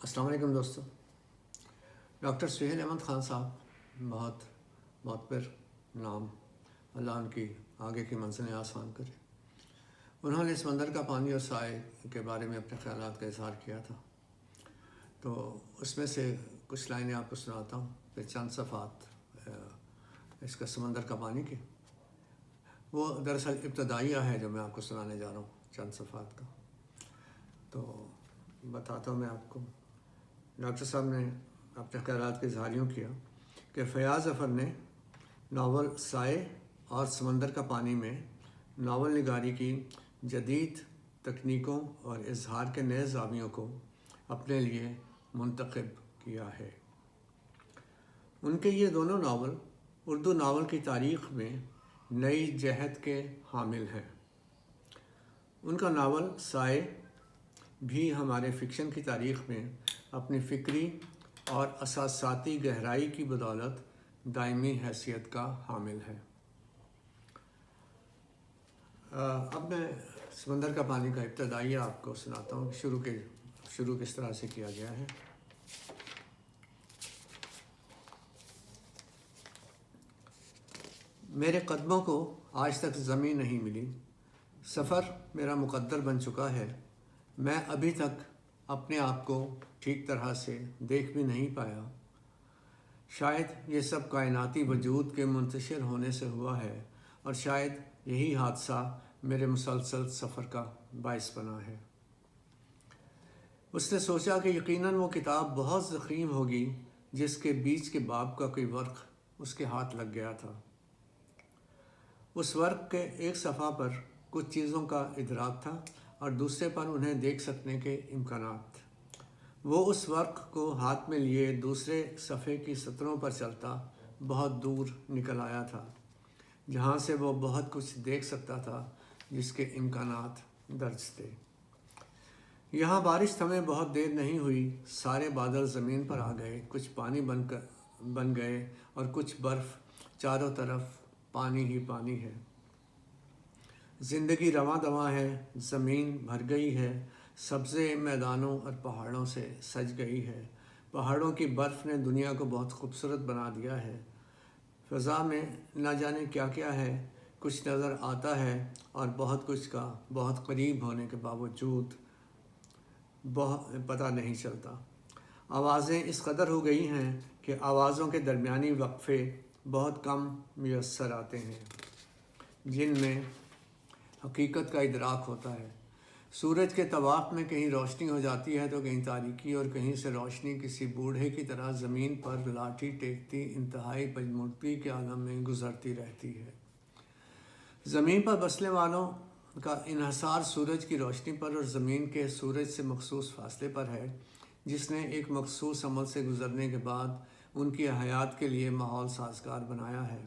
अस्सलाम वालेकुम दोस्तों। डॉक्टर सुहेल अहमद ख़ान साहब बहुत मोतबर नाम, अल्लाह उनकी आगे की मंजिलें आसान करे। उन्होंने समंदर का पानी और साए के बारे में अपने ख़यालात का इज़हार किया था, तो उसमें से कुछ लाइनें आपको सुनाता हूँ। फिर चंद सफ़ात इसका समंदर का पानी के, वो दरअसल इब्तदाइया है जो मैं आपको सुनाने जा रहा हूँ, चंद सफ़ात का। तो बताता हूँ मैं आपको। डॉक्टर साहब ने अपने ख़यालात के इज़हार यूँ किया कि फ़याज़ ज़फ़र ने नावल साए और समंदर का पानी में नावल निगारी की जदीद तकनीकों और इज़हार के नए ज़ावियों को अपने लिए मुंतखब किया है। उनके ये दोनों नावल उर्दू नावल की तारीख़ में नई जहत के हामिल हैं। उनका नावल साए भी हमारे फ़िक्शन की तारीख़ में अपनी फ़िक्री और असासाती गहराई की बदौलत दायमी हैसियत का हामिल है। अब मैं समंदर का पानी का इब्तदाइया आपको सुनाता हूँ। शुरू किस तरह से किया गया है। मेरे कदमों को आज तक ज़मीन नहीं मिली, सफ़र मेरा मुक़द्दर बन चुका है। मैं अभी तक अपने आप को ठीक तरह से देख भी नहीं पाया। शायद ये सब कायनाती वजूद के मुंतशिर होने से हुआ है, और शायद यही हादसा मेरे मुसलसल सफ़र का बाइस बना है। उसने सोचा कि यकीनन वो किताब बहुत ज़ख़ीम होगी जिसके बीच के बाब का कोई वर्क उसके हाथ लग गया था। उस वर्क के एक सफ़ा पर कुछ चीज़ों का इदराक था और दूसरे पर उन्हें देख सकने के इम्कानात। वो उस वर्क को हाथ में लिए दूसरे सफ़े की सतरों पर चलता बहुत दूर निकल आया था, जहाँ से वो बहुत कुछ देख सकता था जिसके इम्कानात दर्ज थे। यहाँ बारिश थमे बहुत देर नहीं हुई, सारे बादल ज़मीन पर आ गए, कुछ पानी बन गए और कुछ बर्फ़। चारों तरफ पानी ही पानी है। ज़िंदगी रवां दवां है, ज़मीन भर गई है, सब्ज़े मैदानों और पहाड़ों से सज गई है। पहाड़ों की बर्फ़ ने दुनिया को बहुत खूबसूरत बना दिया है। फ़ज़ा में न जाने क्या क्या है, कुछ नज़र आता है और बहुत कुछ का बहुत करीब होने के बावजूद बहुत पता नहीं चलता। आवाज़ें इस कदर हो गई हैं कि आवाज़ों के दरमियानी वक्फ़े बहुत कम मुयस्सर आते हैं जिनमें हकीकत का इदराक होता है। सूरज के तवाफ़ में कहीं रोशनी हो जाती है तो कहीं तारीकी, और कहीं से रोशनी किसी बूढ़े की तरह ज़मीन पर लाठी टेकती इंतहाई पजमुर्दगी के आलम में गुज़रती रहती है। ज़मीन पर बसने वालों का इन्हसार सूरज की रोशनी पर और ज़मीन के सूरज से मखसूस फासले पर है, जिसने एक मखसूस अमल से गुज़रने के बाद उनकी हयात के लिए माहौल साजगार बनाया है।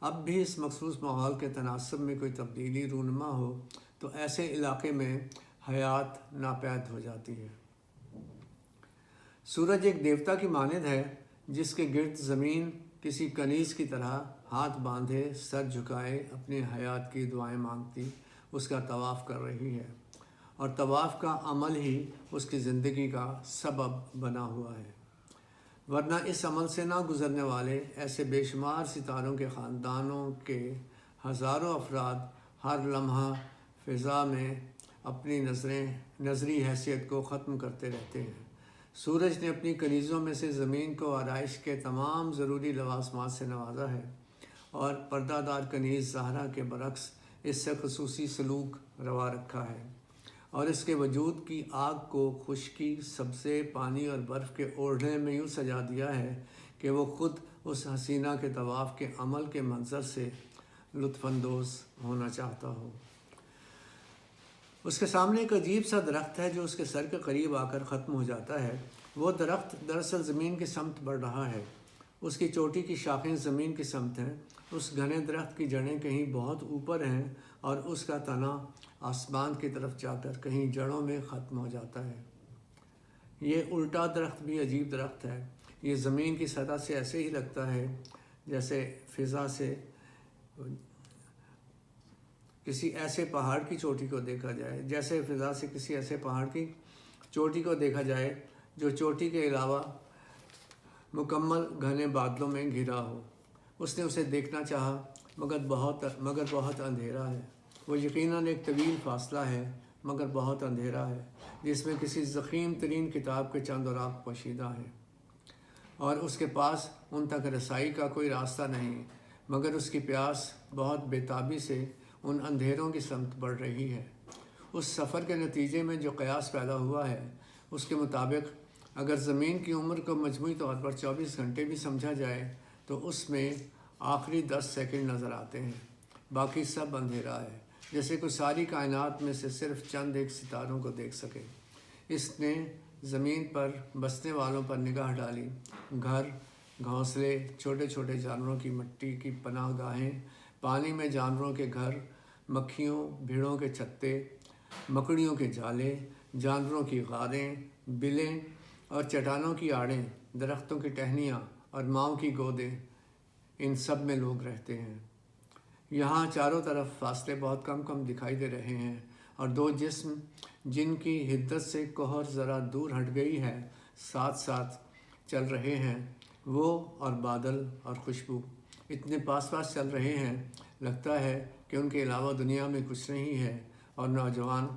अब भी इस मखसूस माहौल के तनासब में कोई तब्दीली रूनुमा हो तो ऐसे इलाके में हयात नापैद हो जाती है। सूरज एक देवता की मानद है जिसके गिर्द ज़मीन किसी कनीज़ की तरह हाथ बांधे सर झुकाए अपनी हयात की दुआएं मांगती उसका तवाफ़ कर रही है, और तवाफ़ का अमल ही उसकी ज़िंदगी का सबब बना हुआ है। वरना इस अमल से ना गुज़रने वाले ऐसे बेशुमार सितारों के ख़ानदानों के हज़ारों अफराद हर लम्हा फ़िज़ा में अपनी नज़री हैसियत को ख़त्म करते रहते हैं। सूरज ने अपनी कनीज़ों में से ज़मीन को आराइश के तमाम ज़रूरी लवाज़मात से नवाजा है, और पर्दादार कनीज़ ज़हरा के बरक्स इससे ख़ुसूसी सलूक रवा रखा है, और इसके वजूद की आग को खुश्की, सब्ज़े, पानी और बर्फ़ के ओढ़ने में यूँ सजा दिया है कि वो ख़ुद उस हसीना के तवाफ़ के अमल के मंज़र से लुत्फ़अंदोज़ होना चाहता हो। उसके सामने एक अजीब सा दरख्त है जो उसके सर के करीब आकर ख़त्म हो जाता है। वो दरख्त दरअसल ज़मीन की समत बढ़ रहा है। उसकी चोटी की शाखें ज़मीन की समत हैं। उस घने दरख्त की जड़ें कहीं बहुत ऊपर हैं और उसका तना आसमान की तरफ जाकर कहीं जड़ों में ख़त्म हो जाता है। ये उल्टा दरख्त भी अजीब दरख्त है। ये ज़मीन की सतह से ऐसे ही लगता है जैसे फ़िज़ा से किसी ऐसे पहाड़ की चोटी को देखा जाए, जैसे फ़िज़ा से किसी ऐसे पहाड़ की चोटी को देखा जाए जो चोटी के अलावा मुकम्मल घने बादलों में घिरा हो। उसने उसे देखना चाहा, मगर बहुत अंधेरा है। वो यकीनन एक तवील फासला है, मगर बहुत अंधेरा है, जिसमें किसी ज़ख़ीम तरीन किताब के चंद औराक पोशीदा हैं, और उसके पास उन तक रसाई का कोई रास्ता नहीं, मगर उसकी प्यास बहुत बेताबी से उन अंधेरों की समत बढ़ रही है। उस सफ़र के नतीजे में जो क़यास पैदा हुआ है, उसके मुताबिक अगर ज़मीन की उम्र को मजमूई तौर पर 24 घंटे भी समझा जाए तो उसमें आखिरी 10 सेकंड नज़र आते हैं, बाकी सब अंधेरा है, जैसे कोई सारी कायनात में से सिर्फ चंद एक सितारों को देख सके। इसने ज़मीन पर बसने वालों पर निगाह डाली। घर, घोंसले, छोटे छोटे जानवरों की मिट्टी की पनाह गाहें, पानी में जानवरों के घर, मक्खियों, भीड़ों के छत्ते, मकड़ियों के जाले, जानवरों की गारें, बिलें और चट्टानों की आड़ें, दरख्तों की टहनियाँ और माओं की गोदें, इन सब में लोग रहते हैं। यहाँ चारों तरफ फासले बहुत कम कम दिखाई दे रहे हैं, और दो जिस्म जिनकी हिद्दत से कोहर ज़रा दूर हट गई है, साथ साथ चल रहे हैं। वो और बादल और खुशबू इतने पास पास चल रहे हैं, लगता है कि उनके अलावा दुनिया में कुछ नहीं है। और नौजवान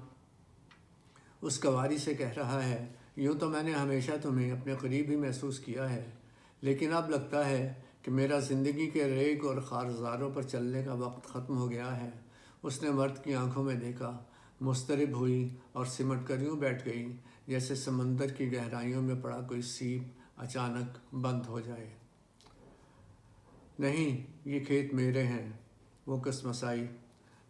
उस कवारी से कह रहा है, यूँ तो मैंने हमेशा तुम्हें अपने करीब ही महसूस किया है, लेकिन अब लगता है कि मेरा ज़िंदगी के रेग और ख़ारज़ारों पर चलने का वक्त ख़त्म हो गया है। उसने मर्द की आंखों में देखा, मुस्तरिब हुई और सिमट कर यूँ बैठ गई जैसे समंदर की गहराइयों में पड़ा कोई सीप अचानक बंद हो जाए। नहीं, ये खेत मेरे हैं, वो कसमसाई।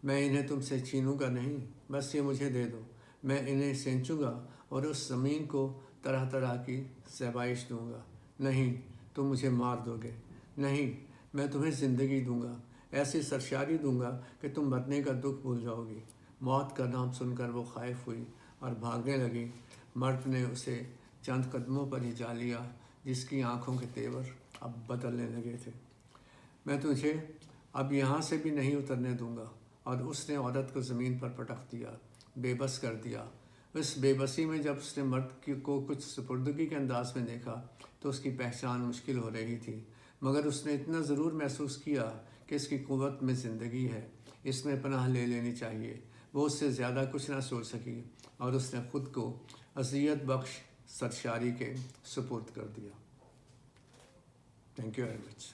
मैं इन्हें तुमसे छीनूंगा नहीं, बस ये मुझे दे दो। मैं इन्हें सेंचूंगा और उस ज़मीन को तरह तरह की ज़ैबाइश दूंगा। नहीं, तुम मुझे मार दोगे। नहीं, मैं तुम्हें ज़िंदगी दूंगा, ऐसी सरशारी दूंगा कि तुम मरने का दुख भूल जाओगी। मौत का नाम सुनकर वो खाइफ हुई और भागने लगी। मर्द ने उसे चंद कदमों पर ही जा लिया, जिसकी आंखों के तेवर अब बदलने लगे थे। मैं तुझे अब यहाँ से भी नहीं उतरने दूंगा। और उसने औरत को ज़मीन पर पटक दिया, बेबस कर दिया। उस बेबसी में जब उसने मर्द को कुछ सुपुर्दगी के अंदाज में देखा तो उसकी पहचान मुश्किल हो रही थी, मगर उसने इतना ज़रूर महसूस किया कि इसकी क़ुव्वत में ज़िंदगी है, इसमें पनाह ले लेनी चाहिए। वो उससे ज़्यादा कुछ ना सोच सकी और उसने ख़ुद को अज़ियत बख्श सरशारी के सुपुर्द कर दिया। Thank you very much.